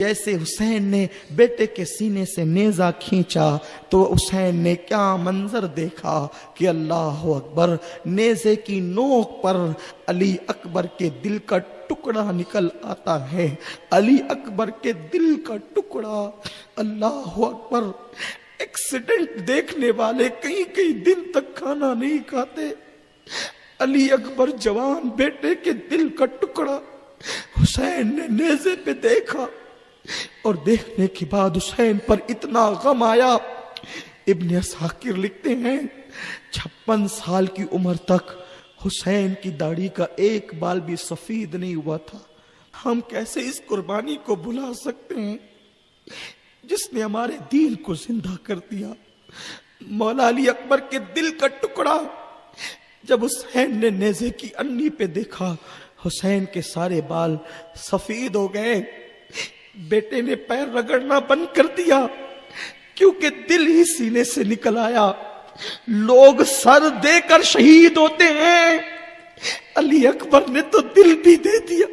جیسے حسین نے بیٹے کے سینے سے نیزہ کھینچا تو حسین نے کیا منظر دیکھا کہ اللہ اکبر، نیزے کی نوک پر علی اکبر کے دل کا ٹکڑا نکل آتا ہے، علی اکبر کے دل کا ٹکڑا۔ اللہ اکبر، ایکسیڈنٹ دیکھنے والے کئی کئی دن تک کھانا نہیں کھاتے۔ علی اکبر جوان بیٹے کے دل کا ٹکڑا حسین نے نیزے پہ دیکھا، اور دیکھنے کے بعد حسین پر اتنا غم آیا۔ ابن عساکر لکھتے ہیں 56 سال کی عمر تک حسین کی داڑھی کا ایک بال بھی سفید نہیں ہوا تھا۔ ہم کیسے اس قربانی کو بھلا سکتے ہیں جس نے ہمارے دین کو زندہ کر دیا۔ مولا علی اکبر کے دل کا ٹکڑا جب حسین نے نیزے کی انی پہ دیکھا، حسین کے سارے بال سفید ہو گئے۔ بیٹے نے پیر رگڑنا بند کر دیا کیونکہ دل ہی سینے سے نکل آیا۔ لوگ سر دے کر شہید ہوتے ہیں، علی اکبر نے تو دل بھی دے دیا۔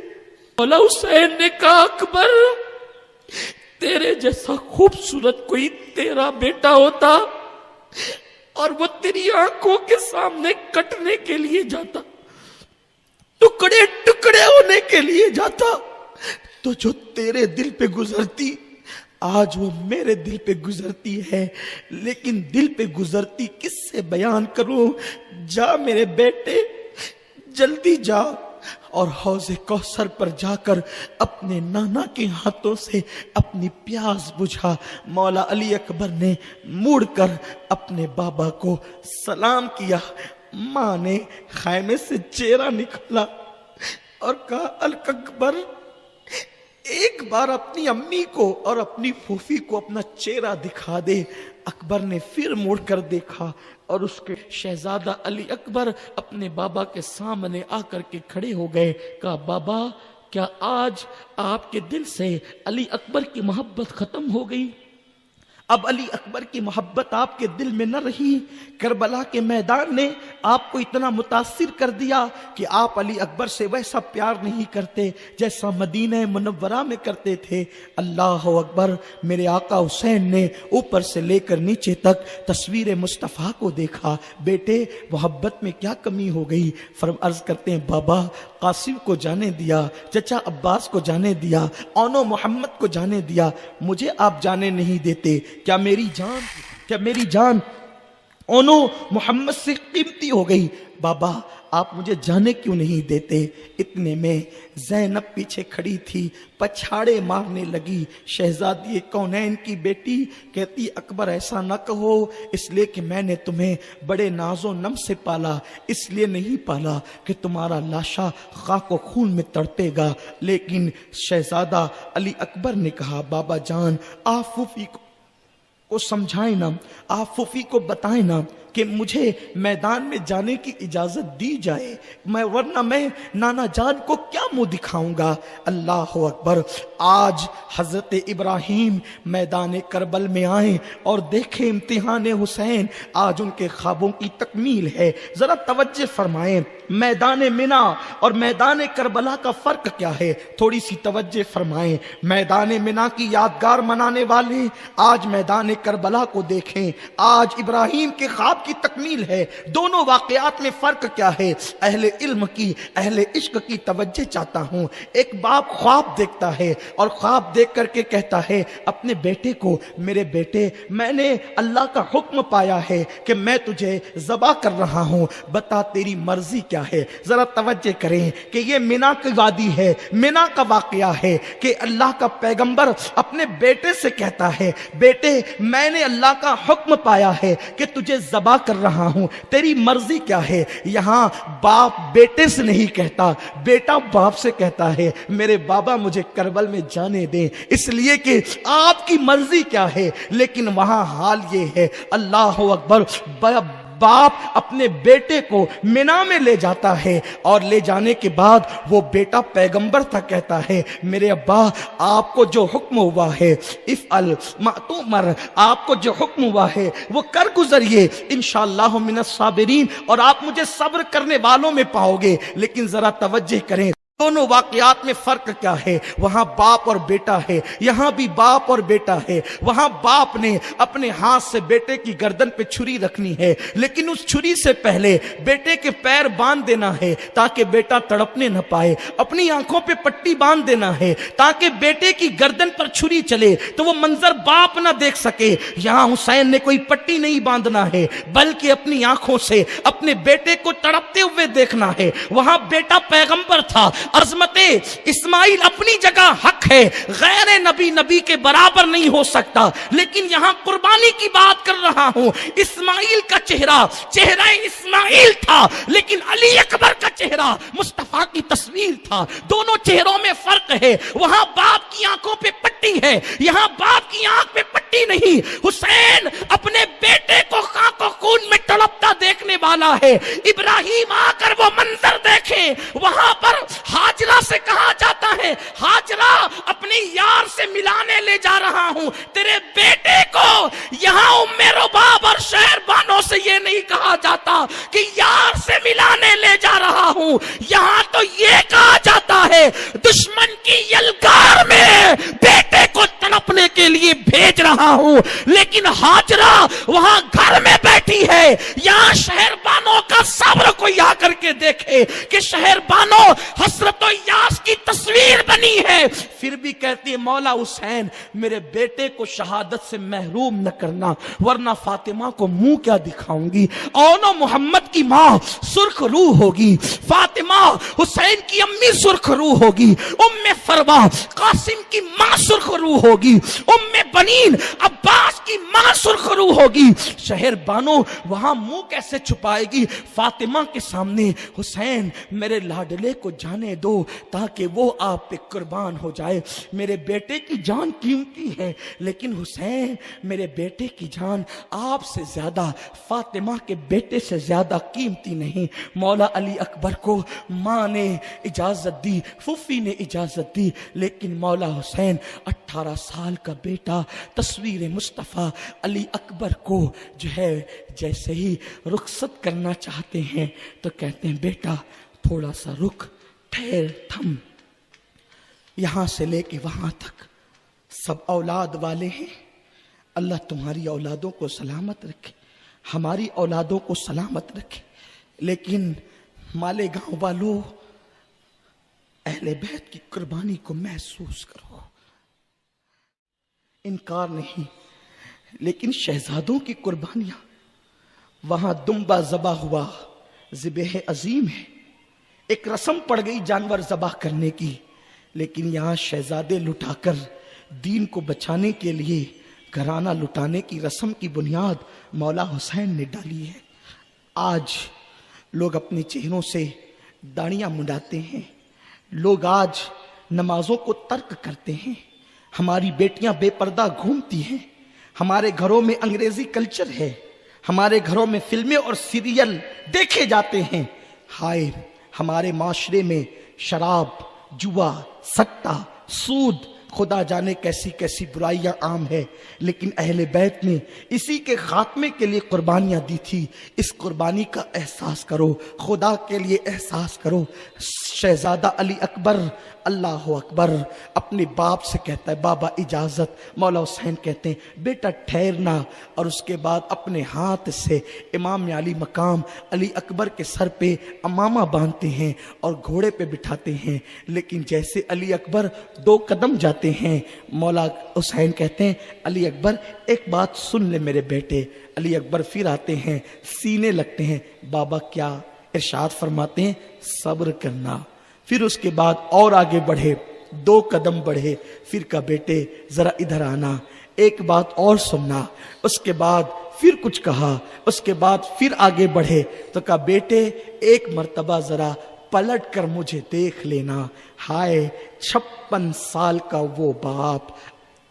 مولا حسین نے کہا اکبر، تیرے جیسا خوبصورت کوئی تیرا بیٹا ہوتا اور وہ تیری آنکھوں کے سامنے کٹنے کے لیے جاتا، ٹکڑے ٹکڑے ہونے کے لیے جاتا، تو جو تیرے دل پہ گزرتی آج وہ میرے دل پہ گزرتی ہے۔ لیکن دل پہ گزرتی کس سے بیان کروں؟ جا میرے بیٹے، جلدی جا اور حوض کوثر پر جا کر اپنے نانا کے ہاتھوں سے اپنی پیاس بجھا۔ مولا علی اکبر نے مڑ کر اپنے بابا کو سلام کیا۔ ماں نے خیمے سے چہرہ نکالا اور کہا اکبر، ایک بار اپنی امی کو اور اپنی پھوپھی کو اپنا چہرہ دکھا دے۔ اکبر نے پھر مڑ کر دیکھا اور اس کے شہزادہ علی اکبر اپنے بابا کے سامنے آ کر کے کھڑے ہو گئے۔ کہا بابا، کیا آج آپ کے دل سے علی اکبر کی محبت ختم ہو گئی؟ اب علی اکبر کی محبت آپ کے دل میں نہ رہی؟ کربلا کے میدان نے آپ کو اتنا متاثر کر دیا کہ آپ علی اکبر سے ویسا پیار نہیں کرتے جیسا مدینہ منورہ میں کرتے تھے۔ اللہ اکبر، میرے آقا حسین نے اوپر سے لے کر نیچے تک تصویر مصطفیٰ کو دیکھا۔ بیٹے، محبت میں کیا کمی ہو گئی؟ عرض کرتے ہیں بابا، قاسم کو جانے دیا، چچا عباس کو جانے دیا، اونو محمد کو جانے دیا، مجھے آپ جانے نہیں دیتے۔ کیا میری جان اونو محمد سے قیمتی ہو گئی؟ بابا، آپ مجھے جانے کیوں نہیں دیتے؟ اتنے میں زینب پیچھے کھڑی تھی، پچھاڑے مارنے لگی۔ شہزادی کونین کی بیٹی کہتی اکبر ایسا نہ کہو، اس لیے کہ میں نے تمہیں بڑے ناز و نم سے پالا، اس لیے نہیں پالا کہ تمہارا لاشا خاک و خون میں تڑپے گا۔ لیکن شہزادہ علی اکبر نے کہا بابا جان، آپ پھوپھی کو سمجھائیں نا، آپ پھوپھی کو بتائیں نا کہ مجھے میدان میں جانے کی اجازت دی جائے، ورنہ میں نانا جان کو کیا منہ دکھاؤں گا۔ اللہ اکبر، آج حضرت ابراہیم میدان کربل میں آئیں اور دیکھیں امتحان حسین، آج ان کے خوابوں کی تکمیل ہے۔ ذرا توجہ فرمائیں، میدان منا اور میدان کربلا کا فرق کیا ہے؟ تھوڑی سی توجہ فرمائیں۔ میدان منا کی یادگار منانے والے آج میدان کربلا کو دیکھیں، آج ابراہیم کے خواب کی تکمیل ہے۔ دونوں واقعات میں فرق کیا ہے؟ اہل علم کی، اہل عشق کی توجہ چاہتا ہوں۔ ایک باپ خواب دیکھتا ہے اور خواب دیکھ کر کے کہتا ہے اپنے بیٹے کو، میرے بیٹے، میں نے اللہ کا حکم پایا ہے کہ میں تجھے ذبح کر رہا ہوں، بتا تیری مرضی کیا ہے؟ ذرا توجہ کریں کہ یہ منا کی وادی ہے، منا کا واقعہ ہے کہ اللہ کا پیغمبر اپنے بیٹے سے کہتا ہے بیٹے، میں نے اللہ کا حکم پایا ہے کہ تجھے ذبح کر رہا ہوں، تیری مرضی کیا ہے؟ یہاں باپ بیٹے سے نہیں کہتا، بیٹا باپ سے کہتا ہے میرے بابا مجھے کربل میں جانے دیں، اس لیے کہ آپ کی مرضی کیا ہے۔ لیکن وہاں حال یہ ہے، اللہ اکبر، باپ اپنے بیٹے کو منا میں لے جاتا ہے اور لے جانے کے بعد وہ بیٹا پیغمبر تھا، کہتا ہے میرے ابا، آپ کو جو حکم ہوا ہے افعل ما تؤمر، آپ کو جو حکم ہوا ہے وہ کر گزریے، انشاءاللہ من الصابرین، اور آپ مجھے صبر کرنے والوں میں پاؤ گے۔ لیکن ذرا توجہ کریں، दोनों वाकयात में फर्क क्या है? वहां बाप और बेटा है, यहां भी बाप और बेटा है। वहां बाप ने अपने हाथ से बेटे की गर्दन पे छुरी रखनी है, लेकिन उस छुरी से पहले बेटे के पैर बांध देना है ताकि बेटा तड़पने न पाए। अपनी आंखों पे पट्टी बांध देना है ताकि बेटे की गर्दन पर छुरी चले तो वो मंजर बाप ना देख सके। यहां हुसैन ने कोई पट्टी नहीं बांधना है, बल्कि अपनी आंखों से अपने बेटे को तड़पते हुए देखना है। वहां बेटा पैगंबर था, अज़मते इस्माइल अपनी जगह हक है, गैर नबी नबी के बराबर नहीं हो सकता, लेकिन यहां कुर्बानी की बात कर रहा हूं। इस्माइल का चेहरा इस्माइल था, लेकिन अली अकबर का चेहरा मुस्तफा की तस्वीर था। दोनों चेहरों में फर्क है। वहां बाप की आंखों पे पट्टी है, यहां बाप की आंख पे पट्टी नहीं। हुसैन अपने बेटे को खाको खून में तड़पता देखने वाला है। इब्राहिम आकर वो मंजर देखें, वहां पर हाजरा से कहा जाता है, हाजरा अपने यार से मिलाने ले जा रहा हूं तेरे बेटे को। यहां उम्मे रुबाब और शहरबानों से यह नहीं कहा जाता कि यार से मिलाने ले जा रहा हूं, यहां तो यह कहा जाता है दुश्मन की यलगार में बेटे को तड़पने के लिए भेज रहा हूं। लेकिन हाजरा वहां घर में बैठी है, यहां शहरबानों का सब्र कोई आकर के देखे कि शहरबानों हसरत यास की तस्वीर बनी है, फिर भी कहती है मौला हुसैन मेरे बेटे को शहादत से महरूम न करना, वरना फातिमा को मुंह क्या दिखाऊंगी। औनो मोहम्मद की मां सुर्ख रूह होगी, फातिमा हुसैन की अम्मी सुर्ख रूह होगी, उम्मे फरवा कासिम की मां सुर्ख रूह होगी, उम्मे बनीन अब्बास की मां सुर्ख रूह होगी। शहर बानो वहां मुंह कैसे छुपाएगी फातिमा के सामने? हुसैन मेरे लाडले को जाने दो ताकि वो आप पे कुर्बान हो जाए। मेरे बेटे की जान कीमती है, लेकिन हुसैन मेरे बेटे की जान आपसे ज्यादा, फातिमा के बेटे से ज्यादा कीमती नहीं। मौला अली अकबर को माँ ने इजाजत दी, फूफी ने इजाजत दी, लेकिन मौला हुसैन 18 साल का बेटा तस्वीर मुस्तफ़ा अली अकबर को जो है जैसे ही रुखसत करना चाहते हैं तो कहते हैं बेटा थोड़ा सा रुक, ठहर, थम। यहां से लेके वहां तक सब औलाद वाले हैं। अल्लाह तुम्हारी औलादों को सलामत रखे, हमारी औलादों को सलामत रखे। लेकिन मालेगांव वालों, अहले बैत की कुर्बानी को महसूस करो। इनकार नहीं, लेकिन शहजादों की कुर्बानियां, वहां दुम्बा ज़बा हुआ, ज़िबह अजीम है, एक रस्म पड़ गई जानवर ज़बा करने की। लेकिन यहां शहजादे लुटाकर दीन को बचाने के लिए घराना लुटाने की रस्म की बुनियाद मौला हुसैन ने डाली है। आज लोग अपने चेहरों से दाढ़ियां मुंडाते हैं, लोग आज नमाजों को तर्क करते हैं, हमारी बेटियां बेपर्दा घूमती हैं, हमारे घरों में अंग्रेजी कल्चर है, हमारे घरों में फिल्में और सीरियल देखे जाते हैं। हाय, हमारे माशरे में शराब, जुआ, सट्टा, सूद, खुदा जाने कैसी कैसी बुराइयां आम है। लेकिन अहले बैत ने इसी के खात्मे के लिए कुर्बानियां दी थी। इस कुर्बानी का एहसास करो, खुदा के लिए एहसास करो। शहजादा अली अकबर अल्लाह अकबर अपने बाप से कहता है बाबा इजाजत। मौला हुसैन कहते हैं बेटा ठहरना, और उसके बाद अपने हाथ से इमाम अली मकाम अली अकबर के सर पे अमामा बांधते हैं और घोड़े पे बिठाते हैं। लेकिन जैसे अली अकबर 2 कदम जाते हैं, मौला हुसैन कहते हैं अली अकबर एक बात सुन ले मेरे बेटे। अली अकबर फिर आते हैं, सीने लगते हैं। बाबा क्या इरशाद फरमाते हैं? सब्र करना। फिर उसके बाद और आगे बढ़े, 2 कदम बढ़े, फिर का बेटे जरा इधर आना, एक बात और सुनना। उसके बाद फिर कुछ कहा, उसके बाद फिर आगे बढ़े तो कहा बेटे एक मर्तबा जरा पलट कर मुझे देख लेना। हाय, 56 साल का वो बाप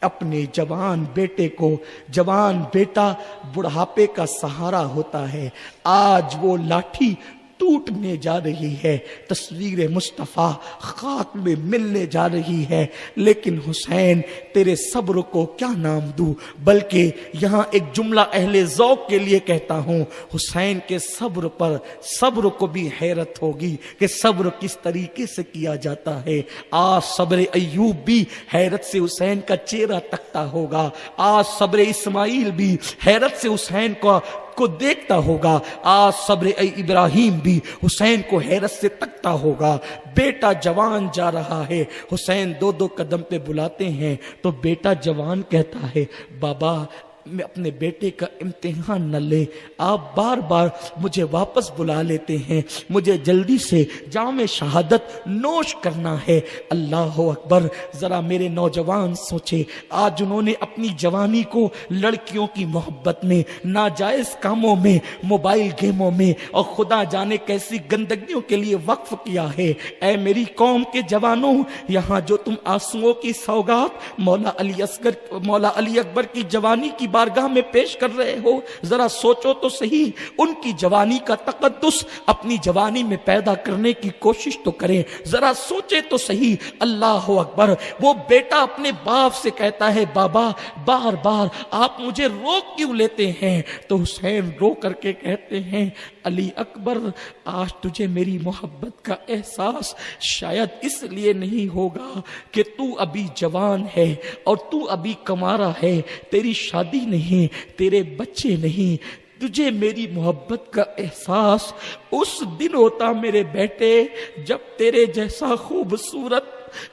अपने जवान बेटे को, जवान बेटा बुढ़ापे का सहारा होता है। आज वो लाठी टूटने जा रही है, तस्वीर मुस्तफ़ा खाक में मिलने जा रही है। लेकिन हुसैन तेरे सब्र को क्या नाम दूं, बल्कि यहाँ एक जुमला अहले ज़ौक़ के लिए कहता हूँ, हुसैन के सब्र पर सब्र को भी हैरत होगी कि सब्र किस तरीके से किया जाता है। आज सब्र अय्यूब भी हैरत से हुसैन का चेहरा तकता होगा, आज सब्र इस्माइल भी हैरत से हुसैन को देखता होगा, आज सब्र इब्राहिम भी हुसैन को हैरत से तकता होगा। बेटा जवान जा रहा है, हुसैन दो दो कदम पे बुलाते हैं तो बेटा जवान कहता है, बाबा मैं अपने बेटे का इम्तिहान न ले, आप बार बार मुझे वापस बुला लेते हैं, मुझे जल्दी से जामे शहादत नोश करना है। अल्लाह अकबर, जरा मेरे नौजवान सोचे, आज उन्होंने अपनी जवानी को लड़कियों की मोहब्बत में, नाजायज कामों में, मोबाइल गेमों में और खुदा जाने कैसी गंदगियों के लिए वक्फ किया है। ऐ मेरी कौम के जवानों, यहाँ जो तुम आंसुओं की सौगात मौला अली अकबर की जवानी की बारगाह में पेश कर रहे हो, जरा सोचो तो सही, उनकी जवानी का तकद्दुस अपनी जवानी में पैदा करने की कोशिश तो करें, जरा सोचे तो सही। अल्लाह अकबर, वो बेटा अपने बाप से कहता है, बाबा बार बार आप मुझे रोक क्यों लेते हैं? तो हुसैन रो करके कहते हैं, अली अकबर आज तुझे मेरी मोहब्बत का एहसास शायद इसलिए नहीं होगा कि तू अभी जवान है और तू अभी कमारा है, तेरी शादी नहीं, तेरे बच्चे नहीं, तुझे मेरी मोहब्बत का एहसास उस दिन होता मेरे बेटे जब तेरे जैसा खूबसूरत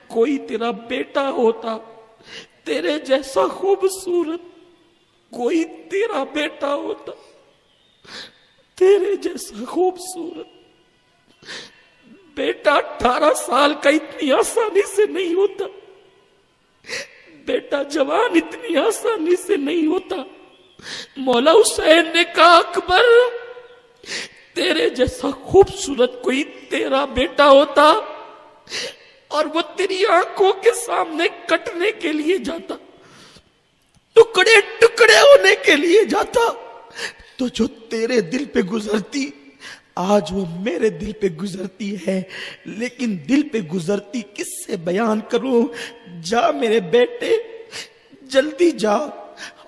कोई तेरा बेटा होता, तेरे जैसा खूबसूरत कोई तेरा बेटा होता, तेरे जैसा खूबसूरत बेटा 18 साल का इतनी आसानी से नहीं होता, बेटा जवान इतनी आसानी से नहीं होता। मौला हुसैन ने कहा, अकबर तेरे जैसा खूबसूरत कोई तेरा बेटा होता और वो तेरी आंखों के सामने कटने के लिए जाता, टुकड़े टुकड़े होने के लिए जाता, तो जो तेरे दिल पे गुजरती आज वो मेरे दिल पे गुजरती है। लेकिन दिल पे गुजरती किससे बयान करूं? जा मेरे बेटे, जल्दी जा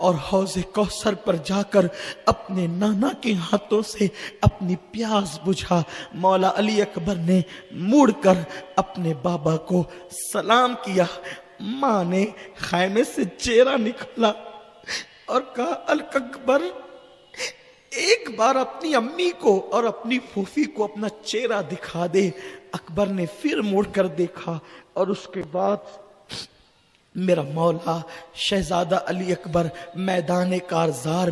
और हौज़े कौसर पर जाकर अपने नाना के हाथों से अपनी प्यास बुझा। मौला अली अकबर ने मुड़कर अपने बाबा को सलाम किया। माँ ने खैमे से चेहरा निकाला और कहा, अल अकबर एक बार अपनी अम्मी को और अपनी फूफी को अपना चेहरा दिखा दे। अकबर ने फिर मुड़कर देखा और उसके बाद मेरा मौला शहजादा अली अकबर मैदान कारज़ार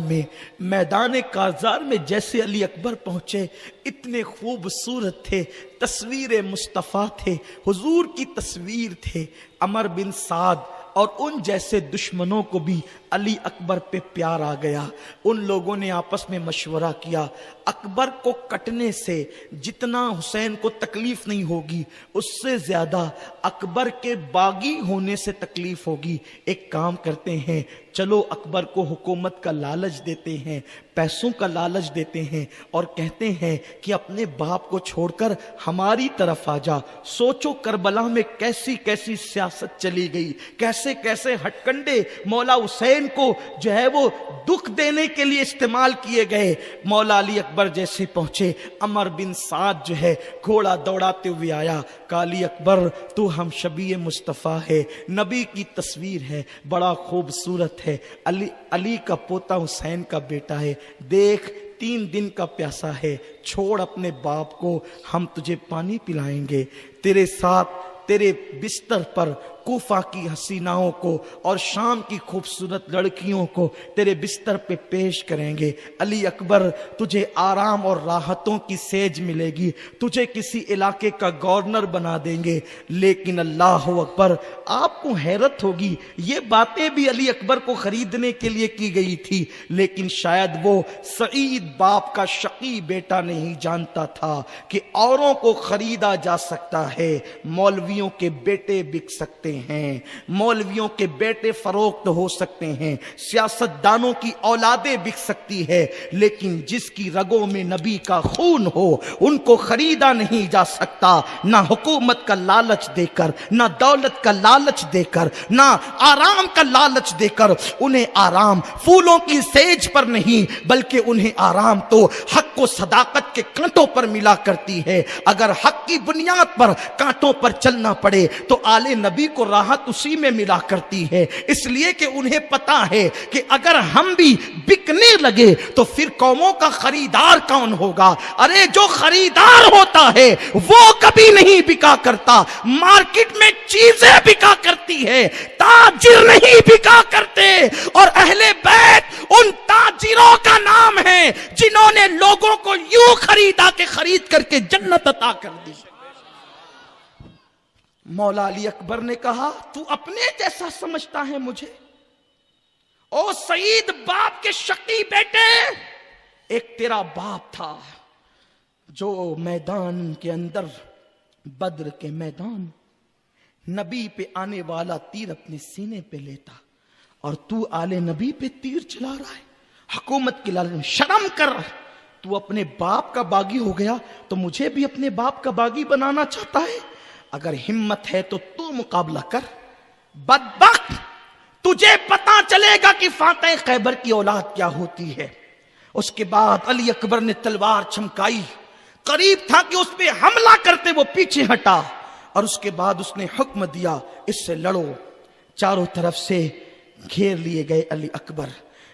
में जैसे अली अकबर पहुंचे, इतने खूबसूरत थे, तस्वीर मुस्तफ़ा थे, हुजूर की तस्वीर थे। अमर बिन साद और उन जैसे दुश्मनों को भी अली अकबर पे प्यार आ गया। उन लोगों ने आपस में मशवरा किया, अकबर को कटने से जितना हुसैन को तकलीफ नहीं होगी, उससे ज्यादा अकबर के बागी होने से तकलीफ होगी। एक काम करते हैं, चलो अकबर को हुकूमत का लालच देते हैं, पैसों का लालच देते हैं और कहते हैं कि अपने बाप को छोड़कर हमारी तरफ आ जा। सोचो करबला में कैसी कैसी सियासत चली गई, कैसे कैसे हटकंडे मौला हुसैन को जो है वो दुख देने के लिए इस्तेमाल किए गए। मौला अली अकबर जैसे पहुंचे, अमर बिन साद जो है घोड़ा दौड़ाते हुए आया। काली अकबर तू हम शबी मुस्तफ़ा है, नबी की तस्वीर है, बड़ा खूबसूरत है, अली का पोता हुसैन का बेटा है, देख 3 दिन का प्यासा है, छोड़ अपने बाप को, हम तुझे पानी पिलाएंगे, तेरे साथ तेरे बिस्तर पर कूफा की हसीनाओं को और शाम की खूबसूरत लड़कियों को तेरे बिस्तर पे पेश करेंगे। अली अकबर तुझे आराम और राहतों की सेज मिलेगी, तुझे किसी इलाके का गवर्नर बना देंगे। लेकिन अल्लाह अकबर, आपको हैरत होगी, ये बातें भी अली अकबर को खरीदने के लिए की गई थी, लेकिन शायद वो सईद बाप का शकी बेटा नहीं जानता था कि औरों को खरीदा जा सकता है, मौलवियों के बेटे बिक सकते ہیں, मौलवियों के बेटे फरोख्त हो सकते हैं, सियासतदानों की औलादें बिक सकती है, लेकिन जिसकी रगों में नबी का खून हो उनको खरीदा नहीं जा सकता, ना हुकूमत का लालच देकर, ना दौलत का लालच देकर, ना आराम का लालच देकर. उन्हें आराम फूलों की सेज पर नहीं, बल्कि उन्हें आराम तो हक को सदाकत के कांटों पर मिला करती है. अगर हक की बुनियाद पर कांटों पर चलना पड़े तो आले नबी को राहत उसी में मिला करती है. इसलिए कि उन्हें पता है कि अगर हम भी बिकने लगे तो फिर कौमों का खरीदार कौन होगा. अरे जो खरीदार होता है वो कभी नहीं बिका करता. मार्केट में चीजें बिका करती है, ताजिर नहीं बिका करते. और अहले बैत उन ताजिरों का नाम है जिन्होंने लोगों को यूं खरीदा के खरीद करके जन्नत अता कर दी. मौला अली अकबर ने कहा, तू अपने जैसा समझता है मुझे? ओ सईद बाप के शकी बेटे, एक तेरा बाप था जो मैदान के अंदर, बद्र के मैदान, नबी पे आने वाला तीर अपने सीने पे लेता, और तू आले नबी पे तीर चला रहा है. हुकूमत की लालच में शर्म कर. तू अपने बाप का बागी हो गया तो मुझे भी अपने बाप का बागी बनाना चाहता है. अगर हिम्मत है तो तू मुकाबला कर. बदबख्त, तुझे पता चलेगा कि फातेह खैबर की औलाद क्या होती है. उसके बाद अली अकबर ने तलवार चमकाई, करीब था कि उस पे हमला करते, वो पीछे हटा, और उसके बाद उसने हुक्म दिया, इससे लड़ो. चारों तरफ से घेर लिए गए अली अकबर,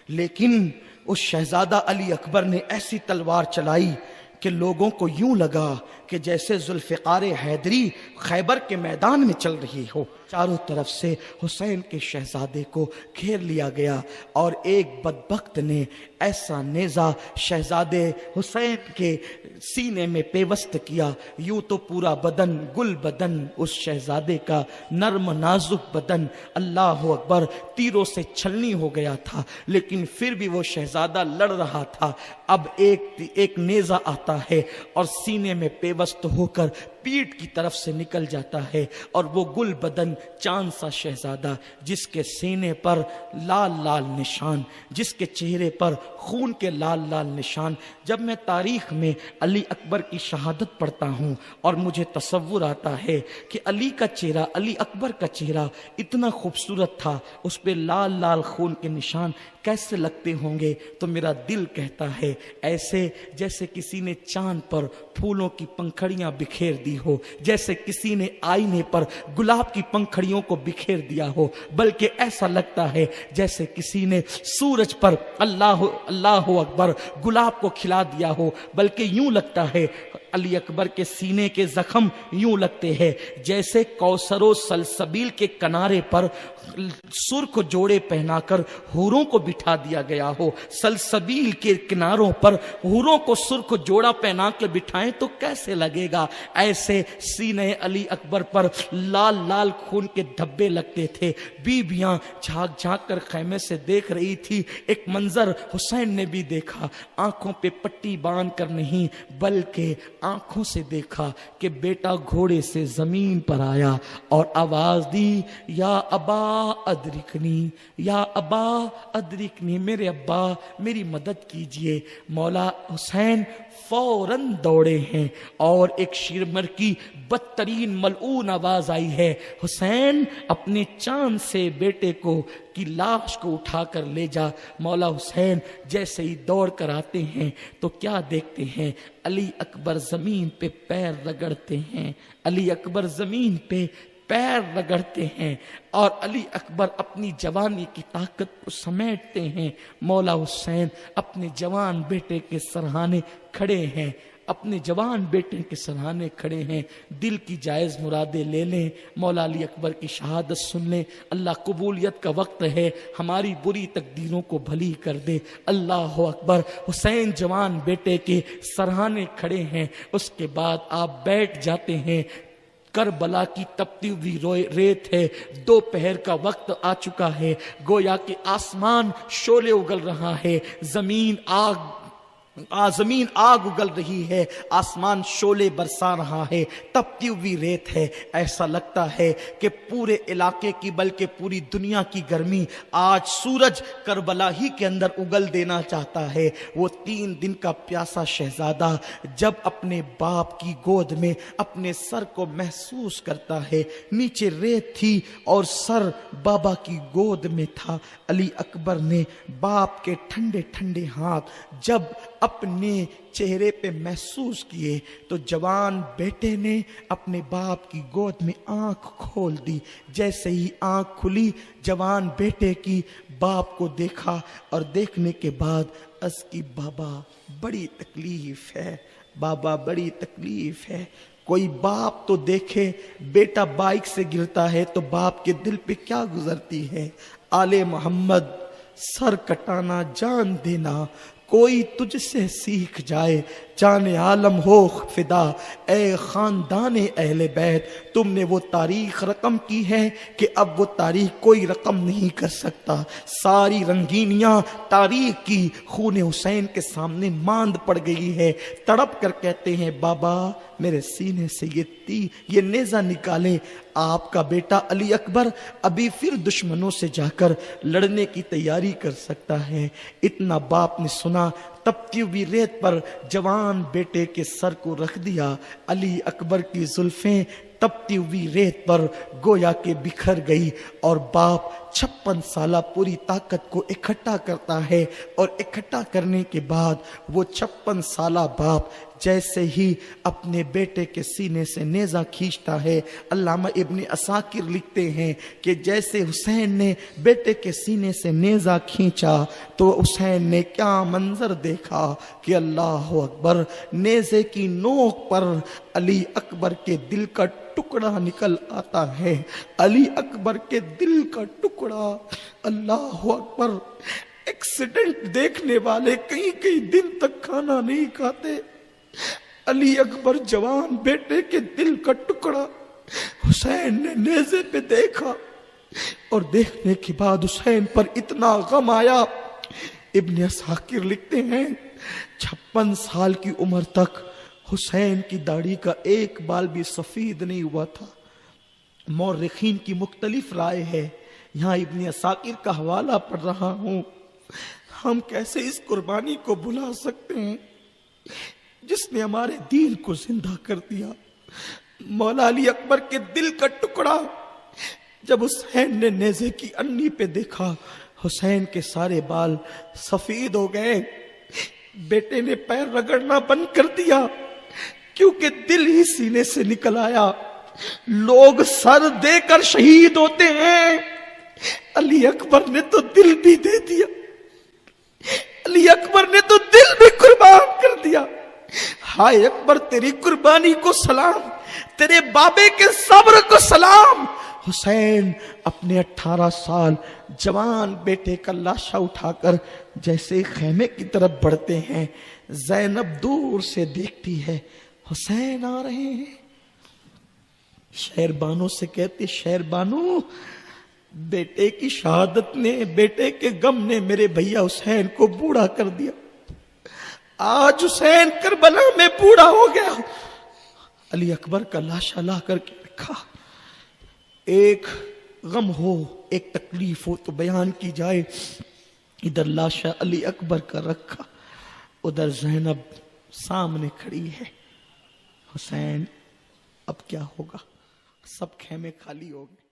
लेकिन उस शहजादा अली अकबर ने ऐसी तलवार चलाई कि लोगों को यूं लगा कि जैसे जुल्फ़िकार हैदरी खैबर के मैदान में चल रही हो. चारों तरफ से हुसैन के शहजादे को घेर लिया गया, और एक बदबख्त ने ऐसा नेज़ा शहजादे हुसैन के सीने में पेवस्त किया. यूं तो पूरा बदन, गुल बदन उस शहजादे का, नर्म नाजुक बदन, अल्लाह अकबर, तीरों से छलनी हो गया था, लेकिन फिर भी वो शहजादा लड़ रहा था. अब एक नेज़ा आता है और सीने में पेवस्त होकर पीठ की तरफ से निकल जाता है, और वो गुल बदन चांद सा शहजादा, जिसके सीने पर लाल लाल निशान, जिसके चेहरे पर खून के लाल लाल निशान. जब मैं तारीख में अली अकबर की शहादत पढ़ता हूँ और मुझे तसव्वुर आता है कि अली का चेहरा, अली अकबर का चेहरा इतना खूबसूरत था, उस पर लाल लाल खून के निशान कैसे लगते होंगे, तो मेरा दिल कहता है ऐसे जैसे किसी ने चांद पर फूलों की पंखड़ियां बिखेर दी हो, जैसे किसी ने आईने पर गुलाब की पंखड़ियों को बिखेर दिया हो. बल्कि ऐसा लगता है जैसे किसी ने सूरज पर अल्लाह अल्लाह अकबर गुलाब को खिला दिया हो. बल्कि यूं लगता है अली अकबर के सीने के जख्म यूं लगते हैं जैसे कौसरो सलसबील के किनारे पर सुर्ख जोड़े पहनाकर हूरों को बिठा दिया गया हो. सलसबील के किनारों पर हूरों को सुर्ख जोड़ा पहना कर बिठाएं तो कैसे लगेगा. ऐसे सीने अली अकबर पर लाल लाल खून के धब्बे लगते थे. बीबियां झांक झांक कर खैमे से देख रही थी. एक मंजर हुसैन ने भी देखा, आंखों पे पट्टी बांध कर नहीं बल्कि आंखों से देखा कि बेटा घोड़े से जमीन पर आया और आवाज दी, या अबा अदरिकनी, या अबा अदरिकनी, मेरे अब्बा मेरी मदद कीजिए. मौला हुसैन फौरन दौड़े हैं और एक शिरमर की बदतरीन मलऊन आवाज आई है, हुसैन अपने चांद से बेटे को की लाश को उठाकर ले जा. मौला हुसैन जैसे ही दौड़ कर आते हैं तो क्या देखते हैं, अली अकबर जमीन पे पैर रगड़ते हैं, अली अकबर जमीन पे पैर रगड़ते हैं और अली अकबर अपनी जवानी की ताकत को समेटते हैं. मौला हुसैन अपने जवान बेटे के सरहाने खड़े हैं, अपने जवान बेटे के सराहने खड़े हैं. दिल की जायज मुरादे ले लें, मौला अली अकबर की शहादत सुन लें. अल्लाह कबूलियत का वक्त है, हमारी बुरी तकदीरों को भली कर दे. अल्लाह अकबर. हुसैन जवान बेटे के सराहने खड़े हैं. उसके बाद आप बैठ जाते हैं. करबला की तपती हुई रेत है, दोपहर का वक्त आ चुका है, गोया कि आसमान शोले उगल रहा है, जमीन आग زمین آگ اگل رہی ہے، آسمان شعلے برسا رہا ہے، تپتی ہوئی ریت ہے، ایسا لگتا ہے کہ پورے علاقے کی بلکہ پوری دنیا کی گرمی آج سورج کربلا ہی کے اندر اگل دینا چاہتا ہے۔ وہ 3 دن کا پیاسا شہزادہ جب اپنے باپ کی گود میں اپنے سر کو محسوس کرتا ہے، نیچے ریت تھی اور سر بابا کی گود میں تھا، علی اکبر نے باپ کے ٹھنڈے ٹھنڈے ہاتھ جب اپنے چہرے پہ محسوس کیے تو جوان بیٹے نے اپنے باپ کی گود میں آنکھ کھول دی۔ جیسے ہی آنکھ کھلی، جوان بیٹے کی باپ کو دیکھا اور دیکھنے کے بعد عرض کی بابا بڑی تکلیف ہے، بابا بڑی تکلیف ہے۔ کوئی باپ تو دیکھے بیٹا بائک سے گرتا ہے تو باپ کے دل پہ کیا گزرتی ہے۔ آل محمد سر کٹانا جان دینا کوئی تجھ سے سیکھ جائے، جان عالم ہو فدا اے خاندان اہل بیت۔ تم نے وہ تاریخ رقم کی ہے کہ اب وہ تاریخ کوئی رقم نہیں کر سکتا۔ ساری رنگینیاں تاریخ کی خون حسین کے سامنے ماند پڑ گئی ہے۔ تڑپ کر کہتے ہیں بابا میرے سینے سے یہ نیزہ نکالے۔ آپ کا بیٹا علی اکبر ابھی پھر دشمنوں سے جا کر لڑنے کی تیاری کر سکتا ہے۔ اتنا باپ نے سنا، تپتی ہوئی ریت پر جوان بیٹے کے سر کو رکھ دیا۔ علی اکبر کی زلفیں تپتی ہوئی ریت پر گویا کہ بکھر گئی اور باپ 56 سالہ پوری طاقت کو اکٹھا کرتا ہے، اور اکٹھا کرنے کے بعد وہ 56 سالہ باپ جیسے ہی اپنے بیٹے کے سینے سے نیزہ کھینچتا ہے، علامہ ابن عساکر لکھتے ہیں کہ جیسے حسین نے بیٹے کے سینے سے نیزہ کھینچا تو حسین نے کیا منظر دیکھا کہ اللہ اکبر، نیزے کی نوک پر علی اکبر کے دل کا ٹکڑا نکل آتا ہے، علی اکبر کے دل کا ٹکڑا۔ اللہ اکبر، ایکسیڈنٹ دیکھنے والے کئی دن تک کھانا نہیں کھاتے۔ علی اکبر جوان بیٹے کے دل کا ٹکڑا حسین نے نیزے پہ دیکھا، اور دیکھنے کے بعد حسین پر اتنا غم آیا۔ ابن عساکر لکھتے ہیں 56 سال کی عمر تک حسین کی داڑھی کا ایک بال بھی سفید نہیں ہوا تھا۔ مورخین کی مختلف رائے ہے، یہاں ابن عساکر کا حوالہ پڑھ رہا ہوں۔ ہم کیسے اس قربانی کو بھلا سکتے ہیں جس نے ہمارے دین کو زندہ کر دیا۔ مولا علی اکبر کے دل کا ٹکڑا جب حسین نے نیزے کی انی پہ دیکھا، حسین کے سارے بال سفید ہو گئے۔ بیٹے نے پیر رگڑنا بند کر دیا کیونکہ دل ہی سینے سے نکل آیا۔ لوگ سر دے کر شہید ہوتے ہیں، علی اکبر نے تو دل بھی دے دیا، علی اکبر نے تو دل بھی قربان کر دیا۔ ہائے اکبر تیری قربانی کو سلام، تیرے بابے کے صبر کو سلام۔ حسین اپنے 18 سال جوان بیٹے کا لاشا اٹھا کر جیسے خیمے کی طرف بڑھتے ہیں، زینب دور سے دیکھتی ہے حسین آ رہے ہیں۔ شہر بانو سے کہتے شہر بانو، بیٹے کی شہادت نے، بیٹے کے غم نے میرے بھیا حسین کو بوڑھا کر دیا۔ آج حسین کربلا میں بوڑھا ہو گیا۔ علی اکبر کا لاشا لا کر کے رکھا۔ ایک غم ہو، ایک تکلیف ہو تو بیان کی جائے۔ ادھر لاشا علی اکبر کا رکھا، ادھر زینب سامنے کھڑی ہے۔ حسین اب کیا ہوگا؟ سب خیمے خالی ہو گئے۔